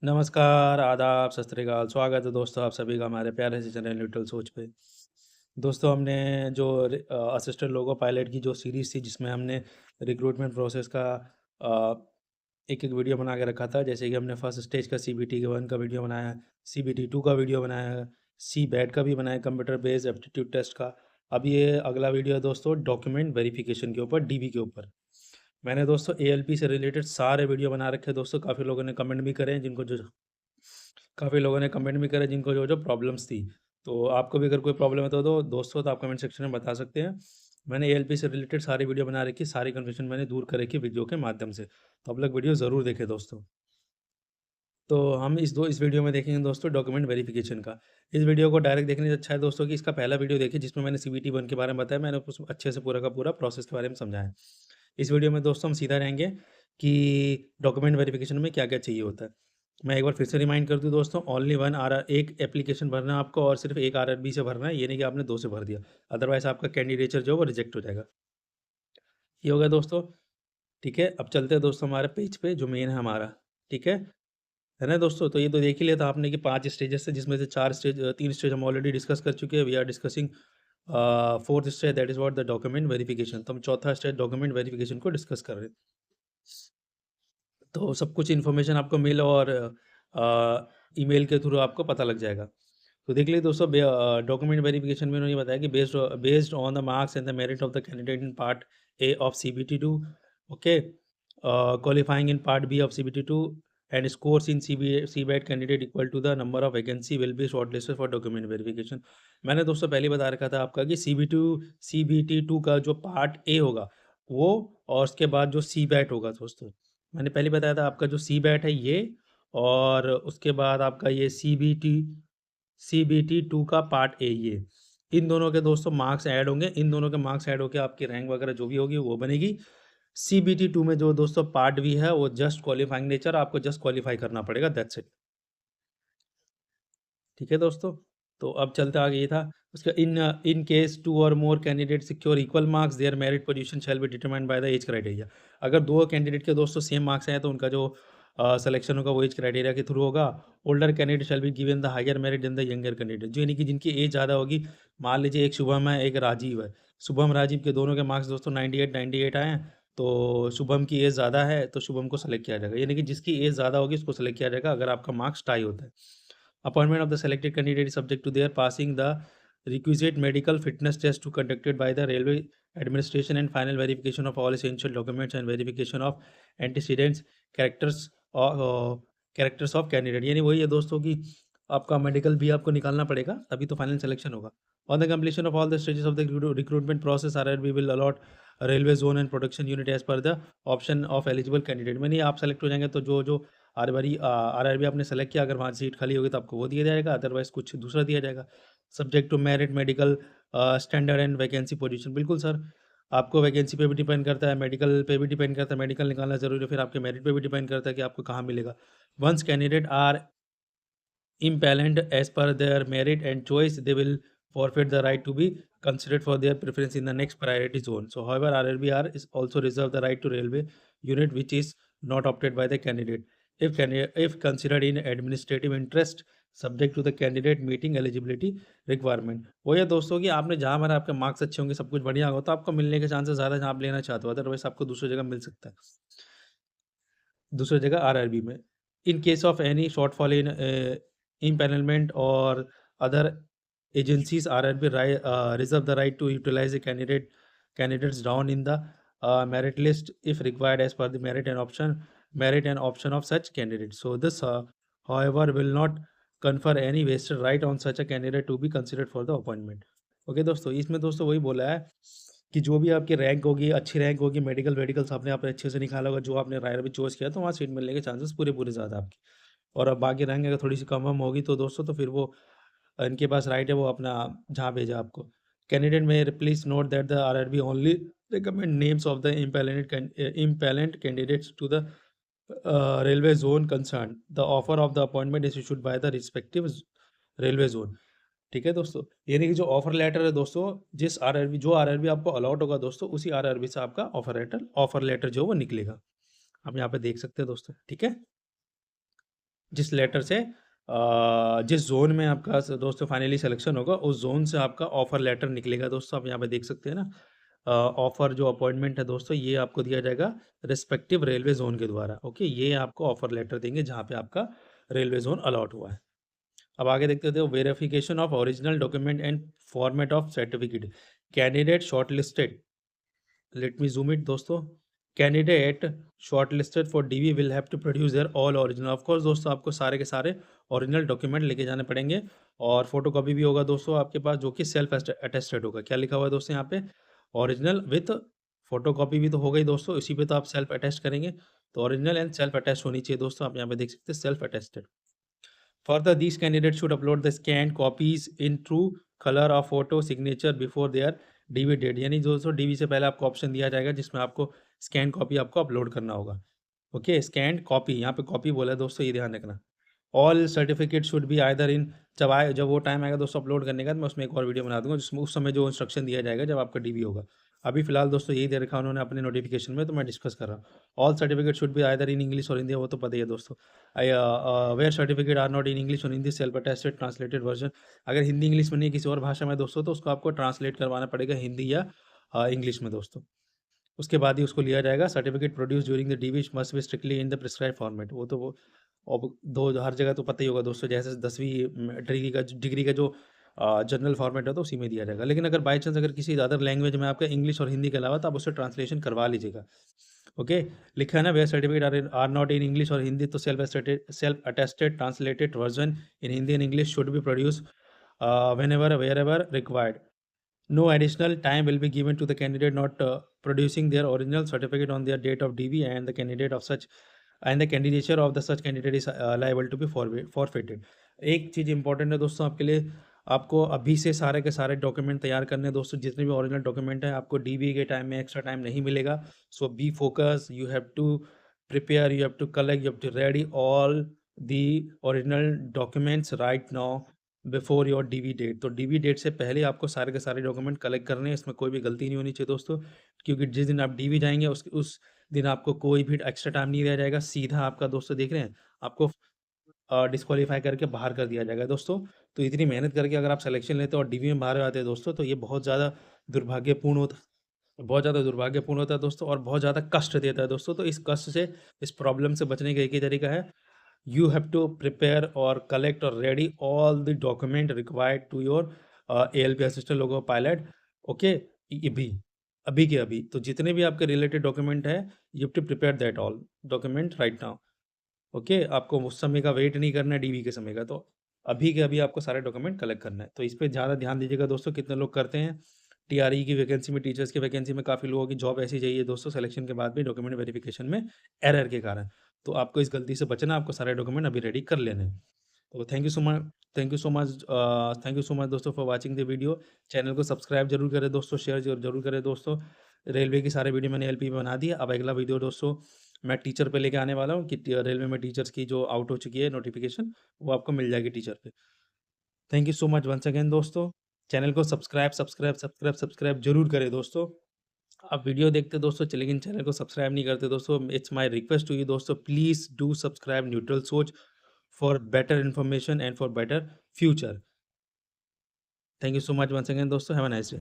नमस्कार, आदाब, सत श्री अकाल। स्वागत है दोस्तों आप सभी का हमारे प्यारे से चैनल लिटिल सोच पे। दोस्तों हमने जो असिस्टेंट लोको पायलट की जो सीरीज़ थी जिसमें हमने रिक्रूटमेंट प्रोसेस का एक-एक वीडियो बना के रखा था। जैसे कि हमने फर्स्ट स्टेज का सीबीटी 1 का वीडियो बनाया, सीबीटी 2 का वीडियो बनाया, सीबैट का भी बनाया कंप्यूटर बेस्ड एप्टीट्यूड टेस्ट का। अब ये अगला वीडियो है दोस्तों डॉक्यूमेंट वेरिफिकेशन के ऊपर, डीवी के ऊपर। मैंने दोस्तों एएलपी से रिलेटेड सारे वीडियो बना रखे हैं दोस्तों। काफ़ी लोगों ने कमेंट भी करे जिनको जो-जो प्रॉब्लम्स थी। तो आपको भी अगर कोई प्रॉब्लम है तो दोस्तों तो आप कमेंट सेक्शन में बता सकते हैं। मैंने एएलपी से रिलेटेड सारी वीडियो बना रखी है, सारी कन्फ्यूजन मैंने दूर कर रखी है वीडियो के माध्यम से। तो आप लोग वीडियो ज़रूर देखें दोस्तों। तो हम इस वीडियो में देखेंगे दोस्तों डॉक्यूमेंट वेरिफिकेशन का। इस वीडियो को डायरेक्ट देखने से अच्छा है दोस्तों कि इसका पहला वीडियो देखिए जिसमें मैंने सीबीटी 1 के बारे में बताया, मैंने उस अच्छे से पूरा का पूरा प्रोसेस के बारे में समझाया। इस वीडियो में दोस्तों हम सीधा रहेंगे कि डॉक्यूमेंट वेरिफिकेशन में क्या-क्या चाहिए होता है। मैं एक बार फिर से रिमाइंड कर दूँ दोस्तों, ओनली वन एक एप्लीकेशन भरना है आपको और सिर्फ एक आरआरबी से भरना है, ये नहीं कि आपने 2 से भर दिया। अदरवाइज़ आपका कैंडिडेचर जो है वो रिजेक्ट हो जाएगा। ये हो गया दोस्तों, ठीक है? अब चलते हैं दोस्तों हमारे पेज पे जो मेन है हमारा, ठीक है? है ना दोस्तों? तो ये तो देख ही लिया था आपने कि 5 स्टेजेस थे जिसमें से 3 स्टेज हम ऑलरेडी डिस्कस कर चुके हैं। We are discussing 4th stage that is what the document verification. तो हम चौथा स्टेज डॉक्यूमेंट वेरिफिकेशन को डिस्कस कर रहे हैं। तो सब कुछ इन्फॉर्मेशन आपको मेल और ईमेल के थ्रू आपको पता लग जाएगा। तो देख लीजिए दोस्तों डॉक्यूमेंट वेरिफिकेशन में उन्होंने बताया कि based on the marks and the merit of the candidate in part A of CBT 2, okay, qualifying in part B of CBT 2 and scores in CBAT candidate equal to the number of vacancy will be shortlisted for document verification. मैंने दोस्तों पहले बता रखा था आपका कि CBT 2 का जो पार्ट ए होगा वो, और उसके बाद जो सीबैट होगा दोस्तों, मैंने पहले बताया था आपका जो सीबैट है ये, और उसके बाद आपका ये सीबीटी 2 का पार्ट ए ये। इन दोनों के दोस्तों मार्क्स ऐड होंगे, इन दोनों के मार्क्स ऐड होके आपकी रैंक वगैरह जो भी होगी वो बनेगी। सीबीटी 2 में जो दोस्तों पार्ट बी है वो जस्ट क्वालिफाइंग नेचर, आपको जस्ट क्वालिफाई करना पड़ेगा, दैट्स इट। ठीक है दोस्तों? तो अब चलते आगे ये था। उसका इन case 2 or more candidate secure equal marks their merit position shall be determined by the age criteria. अगर 2 कैंडिडेट के दोस्तों सेम मार्क्स हैं तो उनका जो सिलेक्शन होगा वो एज क्राइटेरिया के थ्रू होगा। Older candidate shall be given the higher merit than the younger candidate, जो यानी कि जिनकी एज ज़्यादा होगी। मान लीजिए एक शुभम है, एक राजीव है। शुभम राजीव के दोनों के मार्क्स दोस्तों 98 आए हैं, तो शुभम की एज ज़्यादा है तो शुभम को सेलेक्ट किया जाएगा। यानी कि जिसकी एज ज़्यादा होगी उसको सेलेक्ट किया जाएगा अगर आपका मार्क्स टाई होता है। Appointment of the selected candidate is subject to their passing the requisite medical fitness test to conducted by the railway administration and final verification of all essential documents and verification of antecedents characters characters of candidate. यानी वही है दोस्तों कि आपका medical भी आपको निकालना पड़ेगा तभी तो फाइनल सिलेक्शन होगा। On the completion of all the stages of the recruitment process RRB will allot railway zone and production unit as per the option of eligible candidate. में नहीं आप सेलेक्ट हो जाएंगे तो जो आरआरबी आपने सेलेक्ट किया, अगर वहाँ सीट खाली होगी तो आपको वो दिया जाएगा, अदरवाइज कुछ दूसरा दिया जाएगा। Subject to merit medical standard and vacancy position. बिल्कुल सर, आपको वैकेंसी पे भी डिपेंड करता है, मेडिकल पे भी डिपेंड करता है, मेडिकल निकालना ज़रूरी है, फिर आपके मेरिट पे भी डिपेंड करता है कि आपको कहाँ मिलेगा। Once candidate are impelled as per their merit and choice, they will forfeit the right to be considered for their preference in the next priority zone. So, however, RRBR is also reserve the right to railway unit which is not opted by the candidate. If considered in administrative interest, subject to the candidate meeting eligibility requirement. वो ये दोस्तों कि आपने जहाँ भरा आपके marks अच्छे होंगे, सब कुछ बढ़िया होगा तो आपको मिलने के चांसेस ज़्यादा जहाँ आप लेना चाहते हो, अदरवाइज आपको दूसरी जगह मिल सकता है, दूसरी जगह आरआरबी में। In case of any shortfall in impanelment or other agencies RRB reserve the right to utilize the candidates down in the merit list if required as per the merit and option of such candidates. So this however will not confer any vested right on such a candidate to be considered for the appointment. Okay दोस्तों, इसमें दोस्तों वही बोला है कि जो भी आपकी रैंक होगी, अच्छी रैंक होगी, मेडिकल्स आपने अच्छे से निकाला होगा, जो आपने रायर भी चॉइस किया तो वहाँ सीट मिलने के चांसेस पूरे ज़्यादा आपकी। और अब बाकी रैंक अगर थोड़ी सी कम वम होगी तो दोस्तों तो फिर वो इनके पास राइट है वो अपना जहाँ भेजा आपको। कैंडिडेट में please note that the RRB only recommend names of the empanelled candidates to the railway zone concerned. The offer of the appointment is issued by the respective railway zone. ठीक है दोस्तों, यानी कि जो ऑफर लेटर है दोस्तों, जिस RRB जो आरआरबी आपको अलॉट होगा दोस्तों, उसी आरआरबी से आपका ऑफर लेटर जो वो निकलेगा। आप यहाँ पे देख सकते हैं दोस्तों, ठीक है। जिस लेटर से जिस ज़ोन में आपका दोस्तों फाइनली सिलेक्शन होगा, उस ज़ोन से आपका ऑफ़र लेटर निकलेगा दोस्तों। आप यहाँ पे देख सकते हैं ना, ऑफ़र जो अपॉइंटमेंट है दोस्तों, ये आपको दिया जाएगा रिस्पेक्टिव रेलवे ज़ोन के द्वारा। ओके, ये आपको ऑफ़र लेटर देंगे जहाँ पे आपका रेलवे ज़ोन अलॉट हुआ है। अब आगे देखते थे verification of original document and format of certificate. Candidate shortlisted, let me zoom it दोस्तों। Candidate shortlisted for DV will have to produce their all original. Of course दोस्तों, आपको सारे के सारे ओरिजिनल डॉक्यूमेंट लेके जाने पड़ेंगे, और फोटोकॉपी भी होगा दोस्तों आपके पास, जो कि सेल्फ अटेस्टेड होगा। क्या लिखा हुआ है दोस्तों यहाँ पे? ओरिजिनल विथ फोटोकॉपी भी तो हो गई दोस्तों, इसी पे तो आप सेल्फ अटेस्ट करेंगे। तो ओरिजिनल एंड सेल्फ अटेस्ट होनी चाहिए दोस्तों। आप यहाँ पे देख सकते हैं self attested. Further, these candidates should upload the scanned copies in true color of photo signature before their DV date। यानी दोस्तों DV से पहले आपको ऑप्शन दिया जाएगा जिसमें आपको स्कैन कॉपी आपको अपलोड करना होगा। ओके, स्कैंड कॉपी, यहाँ पे कॉपी बोला है दोस्तों, ये ध्यान रखना। All certificate should be either इन, जब वो टाइम आएगा दोस्तों अपलोड करने का, तो मैं उसमें एक और वीडियो बना दूंगा जिसमें उस समय जो इंस्ट्रक्शन दिया जाएगा जब आपका डीवी होगा। अभी फिलहाल दोस्तों यही दे रखा उन्होंने अपने नोटिफिकेशन में, तो मैं डिस्कस कर रहा हूँ। All certificate should be either in English और हिंदी, वो तो पता ही है दोस्तों। Where certificate are not in English और Hindi, self attested translated version. अगर हिंदी इंग्लिश में नहीं किसी और भाषा में दोस्तों, तो उसको आपको ट्रांसलेट करवाना पड़ेगा हिंदी या इंग्लिश में दोस्तों। उसके बाद ही उसको लिया जाएगा। Certificate produce during the DV must be strictly in the prescribe format. वो तो वो अब दो हर जगह तो पता ही होगा दोस्तों, जैसे 10वीं डिग्री का जो जनरल फॉर्मेट है तो उसी में दिया जाएगा। लेकिन अगर बाई चांस अगर किसी अदर लैंग्वेज में आपका इंग्लिश और हिंदी के अलावा, तो आप उससे ट्रांसलेशन करवा लीजिएगा। ओके, लिखा है ना, where certificate are not in English और हिंदी, तो self attested translated version in Hindi and English should be produce whenever wherever required. No additional time will be given to the candidate not producing their original certificate on their date of DV, and the candidature of the such candidate is liable to be forfeited। एक चीज़ important है दोस्तों आपके लिए, आपको अभी से सारे के सारे डॉक्यूमेंट तैयार करने हैं दोस्तों। जितने भी ओरिजिनल डॉक्यूमेंट है, आपको डीवी के टाइम में एक्स्ट्रा टाइम नहीं मिलेगा। So be focus, you have to prepare, you have to collect, you have to ready all the original documents right now before your DV date. तो DV date से पहले आपको सारे के सारे डॉक्यूमेंट कलेक्ट करने हैं, इसमें कोई भी गलती नहीं होनी चाहिए दोस्तों। क्योंकि जिस दिन आप डीवी जाएंगे उस दिन आपको कोई भी एक्स्ट्रा टाइम नहीं दिया जाएगा, सीधा आपका दोस्तों देख रहे हैं आपको डिस्क्वालीफाई करके बाहर कर दिया जाएगा दोस्तों। तो इतनी मेहनत करके अगर आप सिलेक्शन लेते हो और डीवी में बाहर आते हैं दोस्तों, तो ये बहुत ज़्यादा दुर्भाग्यपूर्ण होता है दोस्तों, और बहुत ज़्यादा कष्ट देता है दोस्तों। तो इस कष्ट से, इस प्रॉब्लम से बचने का एक ही तरीका है, you have to prepare or collect or ready all the document required to your ALP assistant logo pilot। Okay, अभी के अभी तो जितने भी आपके रिलेटेड डॉक्यूमेंट है, you have to prepare that all document right now. Okay, आपको उस समय का वेट नहीं करना है डीवी के समय का, तो अभी के अभी आपको सारे डॉक्यूमेंट कलेक्ट करना है। तो इस पे ज़्यादा ध्यान दीजिएगा दोस्तों, कितने लोग करते हैं। टीआरई की वैकेंसी में, टीचर्स की वैकेंसी में काफ़ी लोगों की जॉब ऐसी चाहिए दोस्तों, सिलेक्शन के बाद भी डॉक्यूमेंट वेरिफिकेशन में एरर के कारण। तो आपको इस गलती से बचना, आपको सारे डॉक्यूमेंट अभी रेडी कर लेने हैं। तो थैंक यू सो मच दोस्तों for watching the video. Channel को सब्सक्राइब जरूर करें दोस्तों, शेयर जरूर करें दोस्तों। रेलवे की सारे वीडियो मैंने एलपी में बना दिया। अब अगला वीडियो दोस्तों मैं टीचर पे लेके आने वाला हूँ कि रेलवे में टीचर्स की जो आउट हो चुकी है नोटिफिकेशन, वो आपको मिल जाएगी टीचर पे। Thank you so much once again दोस्तों। चैनल को सब्सक्राइब जरूर करें दोस्तों। आप वीडियो देखते दोस्तों, लेकिन चैनल को सब्सक्राइब नहीं करते दोस्तों। It's my request to you दोस्तों, please do subscribe neutral Soch for better information and for better future. Thank you so much once again दोस्तों, हैव अ नाइस डे।